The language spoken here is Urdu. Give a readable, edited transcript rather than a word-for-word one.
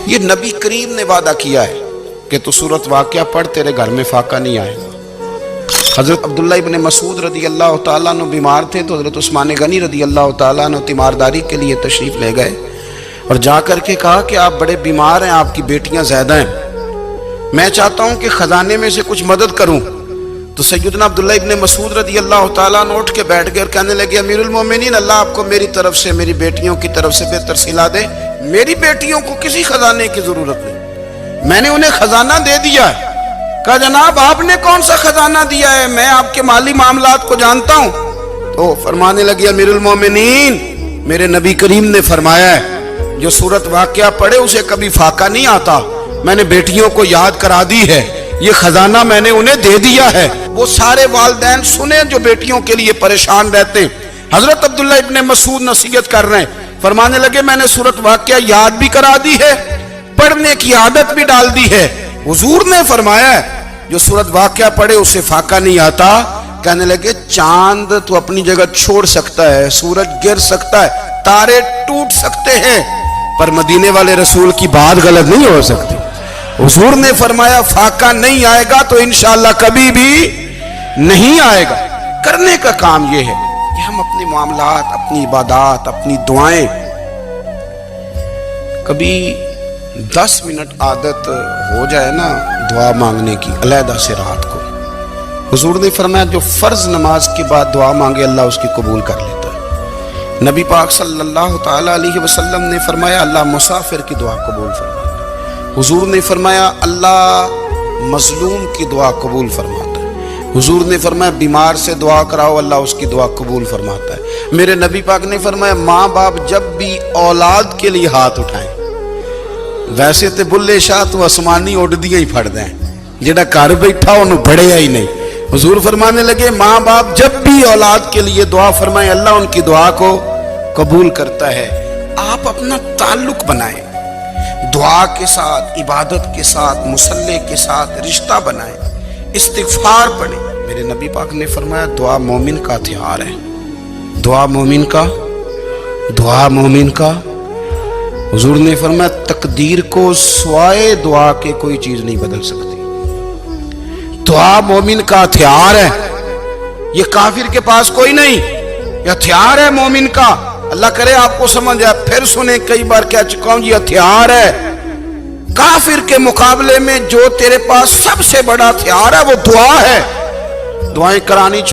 یہ نبی کریم نے وعدہ کیا ہے کہ تو سورت واقعہ پڑھ تیرے گھر میں فاقہ نہیں آئے گا۔ حضرت عبداللہ ابن مسعود رضی اللہ تعالیٰ عنہ بیمار تھے تو حضرت عثمان غنی رضی اللہ تعالیٰ عنہ تیمارداری کے لیے تشریف لے گئے اور جا کر کے کہا کہ آپ بڑے بیمار ہیں، آپ کی بیٹیاں زیادہ ہیں، میں چاہتا ہوں کہ خزانے میں سے کچھ مدد کروں۔ تو سیدنا عبداللہ ابن مسعود رضی اللہ تعالیٰ عنہ اٹھ کے بیٹھ گئے اور کہنے لگے امیر المومنین، اللہ آپ کو میری طرف سے، میری بیٹیوں کی طرف سے بہتر صلہ دے، میری بیٹیوں کو کسی خزانے کی ضرورت نہیں، میں نے انہیں خزانہ دے دیا ہے۔ کہا جناب آپ نے کون سا خزانہ دیا ہے، میں آپ کے مالی معاملات کو جانتا ہوں۔ تو فرمانے لگے امیر المومنین، میرے نبی کریم نے فرمایا ہے جو سورت واقعہ پڑھے اسے کبھی فاقہ نہیں آتا، میں نے بیٹیوں کو یاد کرا دی ہے، یہ خزانہ میں نے انہیں دے دیا ہے۔ وہ سارے والدین سنیں جو بیٹیوں کے لیے پریشان رہتے ہیں۔ حضرت عبداللہ ابن مسعود نصیحت کر رہے ہیں، فرمانے لگے میں نے سورت واقعہ یاد بھی کرا دی ہے، پڑھنے کی عادت بھی ڈال دی ہے۔ حضور نے فرمایا ہے جو سورت واقعہ پڑھے اسے فاقہ نہیں آتا۔ کہنے لگے چاند تو اپنی جگہ چھوڑ سکتا ہے، سورج گر سکتا ہے، تارے ٹوٹ سکتے ہیں، پر مدینے والے رسول کی بات غلط نہیں ہو سکتی۔ حضور نے فرمایا فاقہ نہیں آئے گا تو انشاءاللہ کبھی بھی نہیں آئے گا۔ کرنے کا کام یہ ہے کہ ہم اپنے معاملات، اپنی عبادات، اپنی دعائیں کبھی 10 منٹ عادت ہو جائے نا دعا مانگنے کی علیحدہ سے رات کو۔ حضور نے فرمایا جو فرض نماز کے بعد دعا مانگے اللہ اس کی قبول کر لیتا ہے۔ نبی پاک صلی اللہ تعالیٰ علیہ وسلم نے فرمایا اللہ مسافر کی دعا قبول فرماتا ہے۔ حضور نے فرمایا اللہ مظلوم کی دعا قبول فرماتا ہے۔ حضور نے فرمایا بیمار سے دعا کراؤ اللہ اس کی دعا قبول فرماتا ہے۔ میرے نبی پاک نے فرمایا ماں باپ جب بھی اولاد کے لیے ہاتھ اٹھائیں، ویسے تے بلے شاہ تو آسمانی اڑ دیا ہی پھڑ دیں، جڑا گھر بیٹھا انہوں بڑھیا ہی نہیں۔ حضور فرمانے لگے ماں باپ جب بھی اولاد کے لیے دعا فرمائیں اللہ ان کی دعا کو قبول کرتا ہے۔ آپ اپنا تعلق بنائیں، دعا کے ساتھ، عبادت کے ساتھ، مصلی کے ساتھ رشتہ بنائیں، استغفار پڑھیں۔ میرے نبی پاک نے فرمایا دعا مومن کا ہتھیار ہے، دعا مومن کا حضور نے فرمایا تقدیر کو سوائے دعا کے کوئی چیز نہیں بدل سکتی۔ دعا مومن کا ہتھیار ہے، یہ کافر کے پاس کوئی نہیں، یہ ہتھیار ہے مومن کا۔ اللہ کرے آپ کو سمجھ آئے، پھر سنیں کئی بار کہہ چکا ہوں یہ ہتھیار ہے۔ کافر کے مقابلے میں جو تیرے پاس سب سے بڑا ہتھیار ہے وہ دعا ہے۔ دعائیں کرانی